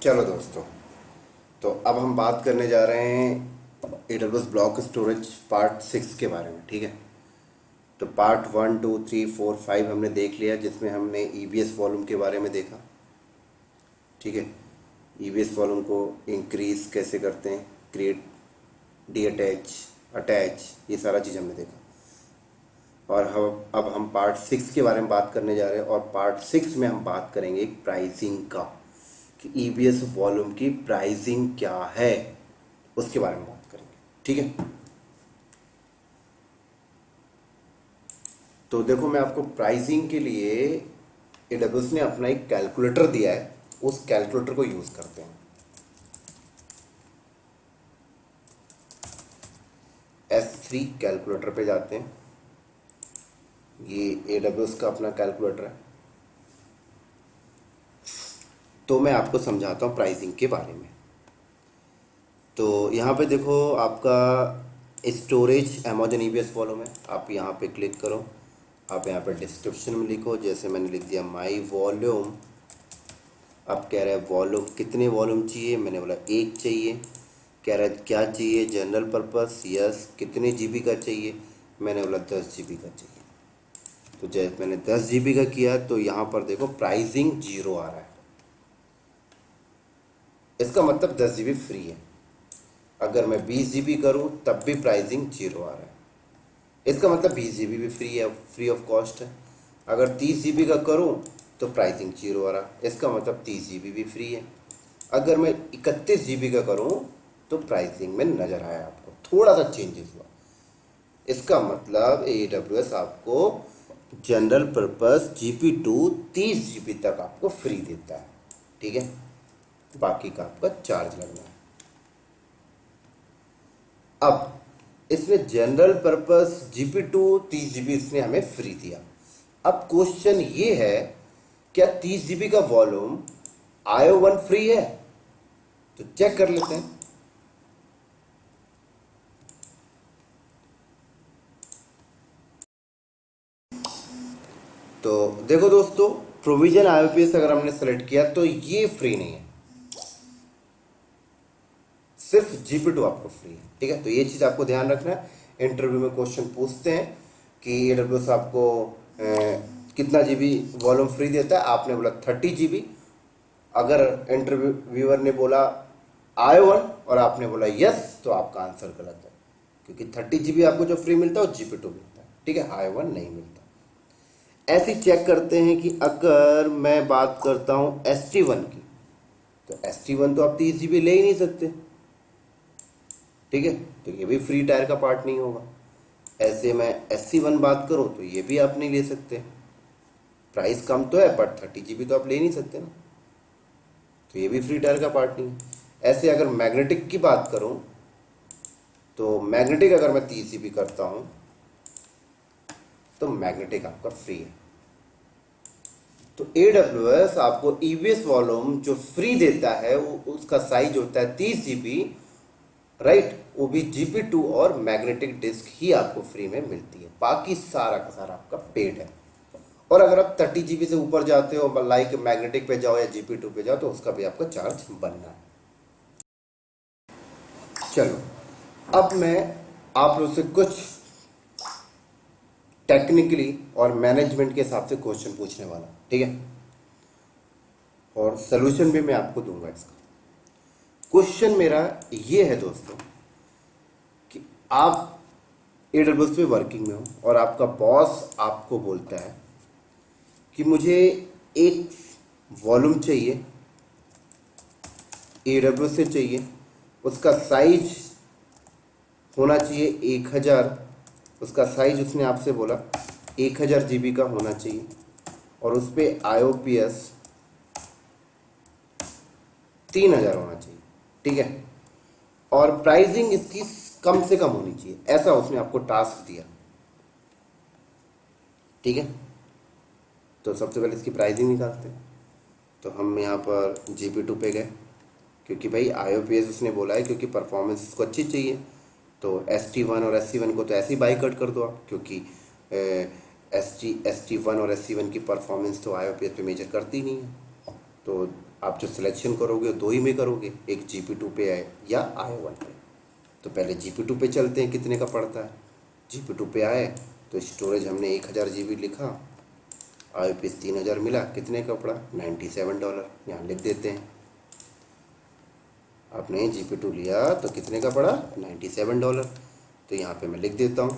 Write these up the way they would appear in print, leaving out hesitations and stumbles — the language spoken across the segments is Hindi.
चलो दोस्तों, तो अब हम बात करने जा रहे हैं AWS ब्लॉक स्टोरेज पार्ट 6 के बारे में। ठीक है, तो पार्ट 1 2 3 4 5 हमने देख लिया, जिसमें हमने EBS वॉल्यूम के बारे में देखा। ठीक है, EBS वॉल्यूम को इंक्रीज कैसे करते हैं, क्रिएट, डी अटैच, अटैच, ये सारा चीज़ हमने देखा। और अब हम पार्ट 6 के बारे में बात करने जा रहे हैं, और पार्ट 6 में हम बात करेंगे प्राइसिंग का, कि EBS वॉल्यूम की प्राइसिंग क्या है, उसके बारे में बात करेंगे। ठीक है, तो देखो, मैं आपको प्राइसिंग के लिए AWS ने अपना एक कैलकुलेटर दिया है, उस कैलकुलेटर को यूज़ करते हैं। S3 कैलकुलेटर पे जाते हैं, ये AWS का अपना कैलकुलेटर है। तो मैं आपको समझाता हूँ प्राइसिंग के बारे में। तो यहाँ पे देखो, आपका स्टोरेज अमेजन EBS वॉल्यूम है। आप यहाँ पे क्लिक करो, आप यहाँ पे डिस्क्रिप्शन में लिखो, जैसे मैंने लिख दिया माई वॉल्यूम। अब कह रहा है वॉल्यूम, कितने वॉल्यूम चाहिए, मैंने बोला एक चाहिए। कह रहा है क्या चाहिए, जनरल पर्पस, यस। कितने GB का चाहिए, मैंने बोला 10 GB का चाहिए। तो जैसे मैंने 10 GB का किया, तो यहाँ पर देखो प्राइसिंग 0 आ रहा है। इसका मतलब 10 GB फ्री है। अगर मैं 20 GB करूँ तब भी प्राइसिंग 0 आ रहा है। इसका मतलब 20 GB भी फ्री है, फ्री ऑफ कॉस्ट है। अगर 30 GB का करूँ तो प्राइसिंग 0 आ रहा है। इसका मतलब 30 GB भी फ्री है। अगर मैं 31 GB का करूँ तो प्राइसिंग में नज़र आया आपको थोड़ा सा चेंजेस हुआ। इसका मतलब AWS आपको जनरल पर्पस GP2 30 GB तक आपको फ्री देता है। ठीक है, बाकी का आपका चार्ज लगना है। अब इसमें जनरल पर्पस GP2 30 GB इसने हमें फ्री दिया। अब क्वेश्चन ये है, क्या 30 GB का वॉल्यूम IO1 फ्री है? तो चेक कर लेते हैं। तो देखो दोस्तों, प्रोविजन IOPS अगर हमने सेलेक्ट किया तो ये फ्री नहीं है, सिर्फ GP2 आपको फ्री है। ठीक है, तो ये चीज़ आपको ध्यान रखना है। इंटरव्यू में क्वेश्चन पूछते हैं कि AWS आपको कितना GB वॉल्यूम फ्री देता है, आपने बोला 30 GB। अगर इंटरव्यूअर ने बोला IO1 और आपने बोला यस, तो आपका आंसर गलत है, क्योंकि 30 GB आपको जो फ्री मिलता है वो GP2 मिलता है। ठीक है, IO1 नहीं मिलता। ऐसे चेक करते हैं कि अगर मैं बात करता हूँ ST1 की, तो ST1 तो आप 30 GB ले ही नहीं सकते। ठीक है, तो ये भी फ्री टायर का पार्ट नहीं होगा। ऐसे मैं SC1 बात करूँ तो ये भी आप नहीं ले सकते। प्राइस कम तो है, बट 30 GB तो आप ले नहीं सकते ना, तो ये भी फ्री टायर का पार्ट नहीं है। ऐसे अगर मैग्नेटिक की बात करूँ, तो मैग्नेटिक अगर मैं 30 GB करता हूँ तो मैग्नेटिक आपका फ्री है। तो AWS आपको EBS वॉल्यूम जो फ्री देता है वो उसका साइज होता है 30 GB, राइट। वो भी GP2 और मैग्नेटिक डिस्क ही आपको फ्री में मिलती है, बाकी सारा का सारा आपका पेड है। और अगर आप 30 GB से ऊपर जाते हो, लाइक मैग्नेटिक पे जाओ या GP2 पे जाओ, तो उसका भी आपका चार्ज बनना है। चलो, अब मैं आप लोग से कुछ टेक्निकली और मैनेजमेंट के हिसाब से क्वेश्चन पूछने वाला। ठीक है, और सोल्यूशन भी मैं आपको दूंगा इसका। क्वेश्चन मेरा ये है दोस्तों, कि आप AWS पे वर्किंग में हो और आपका बॉस आपको बोलता है कि मुझे एक वॉल्यूम चाहिए, AWS से चाहिए, उसका साइज होना चाहिए 1000, उसका साइज उसने आपसे बोला 1000 GB का होना चाहिए, और उस पर IOPS 3000 होना चाहिए। ठीक है, और प्राइसिंग इसकी कम से कम होनी चाहिए, ऐसा उसने आपको टास्क दिया। ठीक है, तो सबसे पहले इसकी प्राइसिंग निकालते हैं। तो हम यहाँ पर GP2 पे गए, क्योंकि भाई IOPS उसने बोला है, क्योंकि परफॉर्मेंस उसको अच्छी चाहिए। तो ST1 और SC1 को तो ऐसे ही बाई कट कर दो आप, क्योंकि ST1 और SC1 की परफॉर्मेंस तो IOPS पे मेजर करती नहीं है। तो आप जो सिलेक्शन करोगे दो ही में करोगे, एक GP2 पे है या IO1 पे। तो पहले GP2 पे चलते हैं कितने का पड़ता है। GP2 पे आए तो स्टोरेज हमने 1000 GB लिखा, IOPS 3000 मिला, कितने का पड़ा $97, यहाँ लिख देते हैं। आपने GP2 लिया तो कितने का पड़ा $97, तो यहाँ पे मैं लिख देता हूँ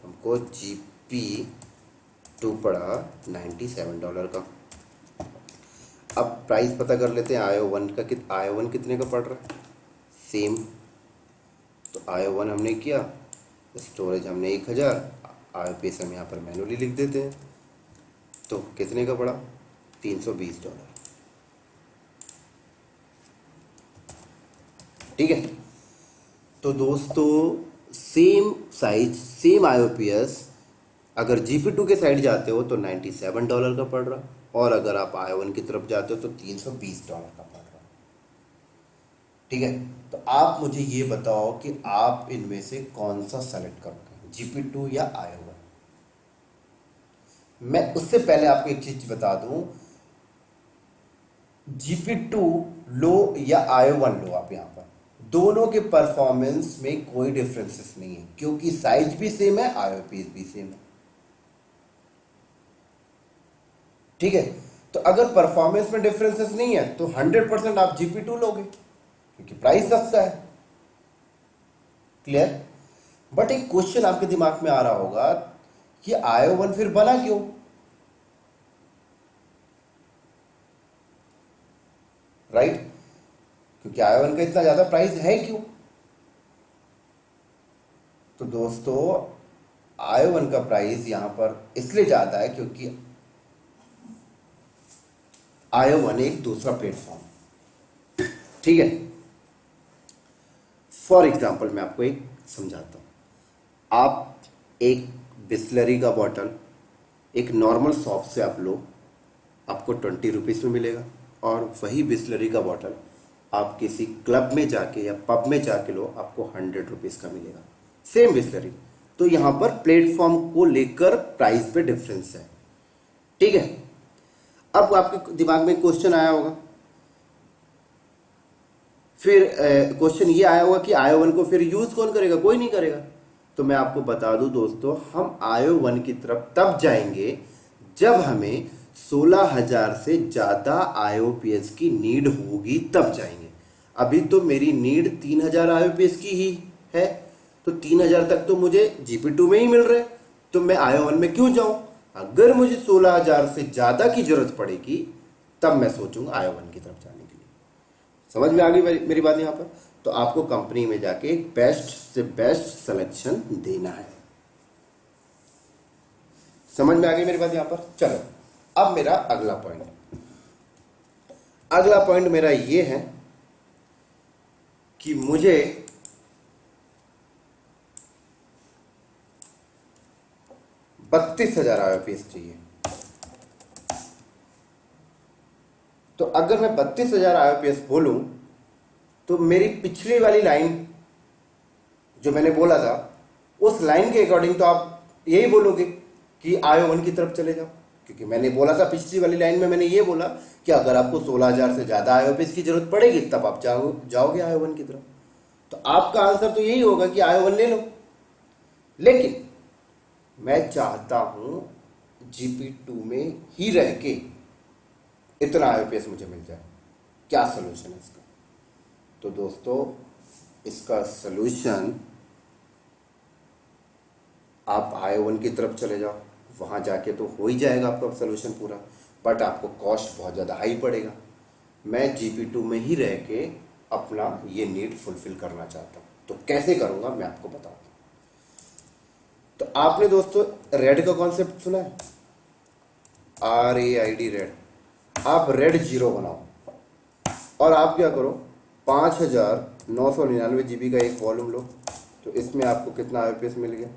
हमको GP2 पड़ा $97 का। अब प्राइस पता कर लेते हैं IO1 का, IO1 कितने का पड़ रहा है, सेम। तो IO1 हमने किया, स्टोरेज हमने 1000, IOPS हम यहाँ पर मैनुअली लिख देते हैं, तो कितने का पड़ा $320। ठीक है, तो दोस्तों सेम साइज सेम IOPS अगर GP2 के साइड जाते हो तो $97 का पड़ रहा, और अगर आप IO1 की तरफ जाते हो तो $320 का पड़ रहा। ठीक है, तो आप मुझे ये बताओ कि आप इनमें से कौन सा सेलेक्ट करोगे, GP2 या IO1। मैं उससे पहले आपको एक चीज बता दूं, GP2 लो या IO1 लो, आप यहां पर दोनों के परफॉर्मेंस में कोई डिफरेंसेस नहीं है, क्योंकि साइज भी सेम है, IOPS भी सेम है। ठीक है, तो अगर परफॉर्मेंस में डिफरेंसेस नहीं है तो 100% आप GP2 लोगे, क्योंकि प्राइस सस्ता है। क्लियर। बट एक क्वेश्चन आपके दिमाग में आ रहा होगा कि IO1 फिर बना क्यों। राइट, क्योंकि IO1 का इतना ज्यादा प्राइस है क्यों। तो दोस्तों IO1 का प्राइस यहां पर इसलिए ज्यादा है क्योंकि IO1 एक दूसरा प्लेटफॉर्म। ठीक है, फॉर एग्जाम्पल मैं आपको एक समझाता हूं। आप एक बिस्लरी का बॉटल एक नॉर्मल शॉप से आप लो, आपको 20 रुपीज़ में मिलेगा, और वही बिस्लरी का बॉटल आप किसी क्लब में जाके या पब में जाके लो, आपको 100 रुपीज़ का मिलेगा, सेम बिस्लरी। तो यहाँ पर प्लेटफॉर्म को लेकर प्राइस पे डिफरेंस है। ठीक है, अब आपके दिमाग में क्वेश्चन आया होगा, फिर क्वेश्चन ये आया होगा कि IO1 को फिर यूज कौन करेगा, कोई नहीं करेगा। तो मैं आपको बता दूं दोस्तों, हम IO1 की तरफ तब जाएंगे जब हमें 16,000 से ज़्यादा IOPS की नीड होगी, तब जाएंगे। अभी तो मेरी नीड 3,000 IOPS की ही है, तो 3,000 तक तो मुझे GP2 में ही मिल रहे, तो मैं IO1 में क्यों जाऊं। अगर मुझे 16,000 से ज़्यादा की जरूरत पड़ेगी तब मैं सोचूंगा IO1 की तरफ जाने के लिए। समझ में आ गई मेरी बात यहाँ पर। तो आपको कंपनी में जाके एक बेस्ट से बेस्ट सिलेक्शन देना है। समझ में आ गई मेरी बात यहाँ पर। चलो अब मेरा अगला पॉइंट मेरा ये है कि मुझे 32,000 IOPS चाहिए। तो अगर मैं 32,000 IOPS बोलूं तो मेरी पिछली वाली लाइन जो मैंने बोला था, उस लाइन के अकॉर्डिंग तो आप यही बोलोगे कि IO1 की तरफ चले जाओ, क्योंकि मैंने बोला था पिछली वाली लाइन में, मैंने ये बोला कि अगर आपको 16,000 से ज़्यादा IOPS की जरूरत पड़ेगी तब आप जाओगे IO1 की तरफ। तो आपका आंसर तो यही होगा कि IO1 ले लो। लेकिन मैं चाहता हूं GP2 में ही रह के इतना IOPS मुझे मिल जाए। क्या सोल्यूशन है इसका। तो दोस्तों इसका सोल्यूशन, आप IO1 की तरफ चले जाओ, वहाँ जाके तो हो ही जाएगा आपका सोल्यूशन पूरा, बट आपको कॉस्ट बहुत ज़्यादा हाई पड़ेगा। मैं GP2 में ही रह के अपना ये नीड फुलफिल करना चाहता हूँ। तो कैसे करूँगा मैं आपको बताता हूँ। तो आपने दोस्तों रेड का कॉन्सेप्ट सुना है, RAID रेड। आप रेड 0 बनाओ और आप क्या करो, 5,999 GB का एक वॉल्यूम लो। तो इसमें आपको कितना IOPS मिल गया,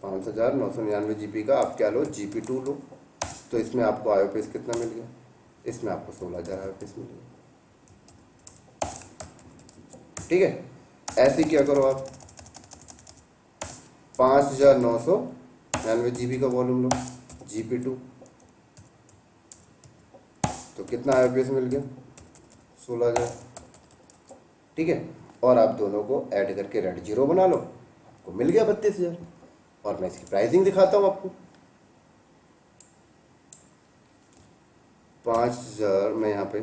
5,999 GB का आप क्या लो, GP2 लो। तो इसमें आपको IOPS कितना मिल गया, इसमें आपको 16,000 IOPS मिल गया। ठीक है, ऐसे क्या करो आप, 5,999 GB का वॉल्यूम लो, GP2। तो तो कितना IOPS मिल गया? 16,000। ठीक है, और आप दोनों को ऐड करके रेड जीरो बना लो, आपको मिल गया 32,000। और मैं इसकी प्राइसिंग दिखाता हूँ आपको। 5,000 मैं यहाँ पे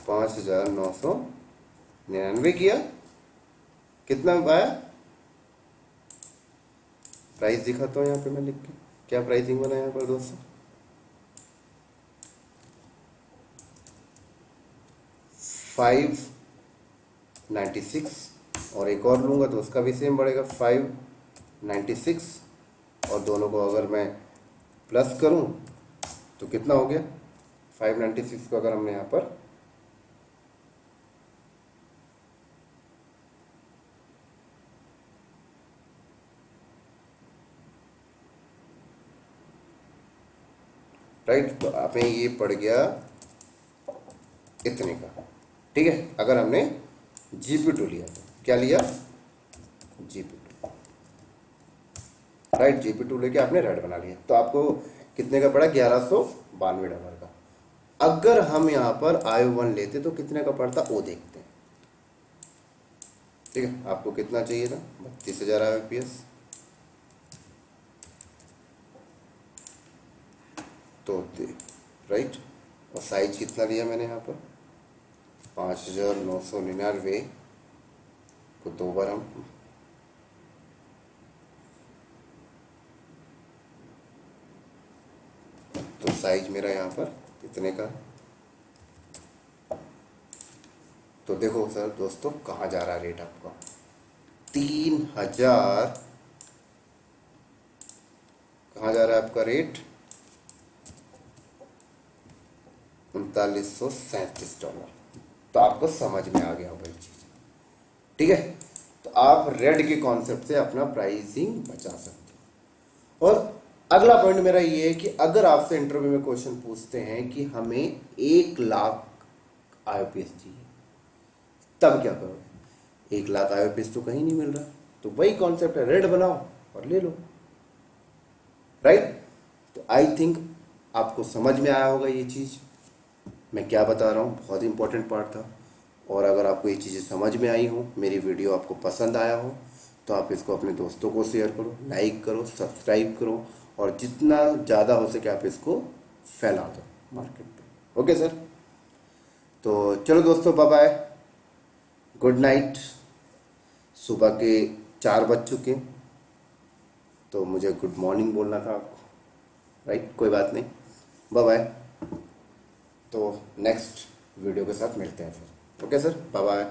5,999 किया, कितना आया? प्राइस दिखाता हूँ यहाँ पे मैं लिख के, क्या प्राइसिंग बना यहाँ पर दोस्तों? 596, और एक और लूँगा तो उसका भी सेम बढ़ेगा 596, और दोनों को अगर मैं प्लस करूँ तो कितना हो गया? 596 को अगर हमने यहाँ पर राइट, तो आप में ये पड़ गया इतने का। ठीक है, अगर हमने GP2 लिया तो क्या लिया? GP2, right. GP2 लेके आपने रेड बना लिया, तो आपको कितने का पड़ा? $1192 का। अगर हम यहाँ पर IO1 लेते तो कितने का पड़ता, वो देखते हैं। ठीक है, आपको कितना चाहिए था? 32,000 IOPS। तो राइट, और साइज कितना लिया मैंने यहाँ पर? 5,999 को 2 बार हम तो साइज मेरा यहाँ पर कितने का? तो देखो सर दोस्तों, कहाँ जा रहा है रेट आपका? 3,000 कहाँ जा रहा है आपका रेट? $3937। तो आपको समझ में आ गया होगा ये चीज़। ठीक है, तो आप रेड के कॉन्सेप्ट से अपना प्राइसिंग बचा सकते हो। और अगला पॉइंट मेरा ये है कि अगर आपसे इंटरव्यू में क्वेश्चन पूछते हैं कि हमें 1,00,000 IOPS चाहिए, तब क्या करोगे? 1,00,000 IOPS तो कहीं नहीं मिल रहा, तो वही कॉन्सेप्ट है, रेड बनाओ और ले लो, राइट। तो आई थिंक आपको समझ में आया होगा ये चीज़, मैं क्या बता रहा हूँ, बहुत इंपॉर्टेंट पार्ट था। और अगर आपको ये चीज़ें समझ में आई हो, मेरी वीडियो आपको पसंद आया हो, तो आप इसको अपने दोस्तों को शेयर करो, लाइक करो, सब्सक्राइब करो, और जितना ज़्यादा हो सके आप इसको फैला दो मार्केट पे। ओके सर, तो चलो दोस्तों, बाय बाय, गुड नाइट। सुबह के 4 बज चुके, तो मुझे गुड मॉर्निंग बोलना था आपको, राइट। कोई बात नहीं, बाय बाय। तो नेक्स्ट वीडियो के साथ मिलते हैं फिर। Okay sir, bye bye.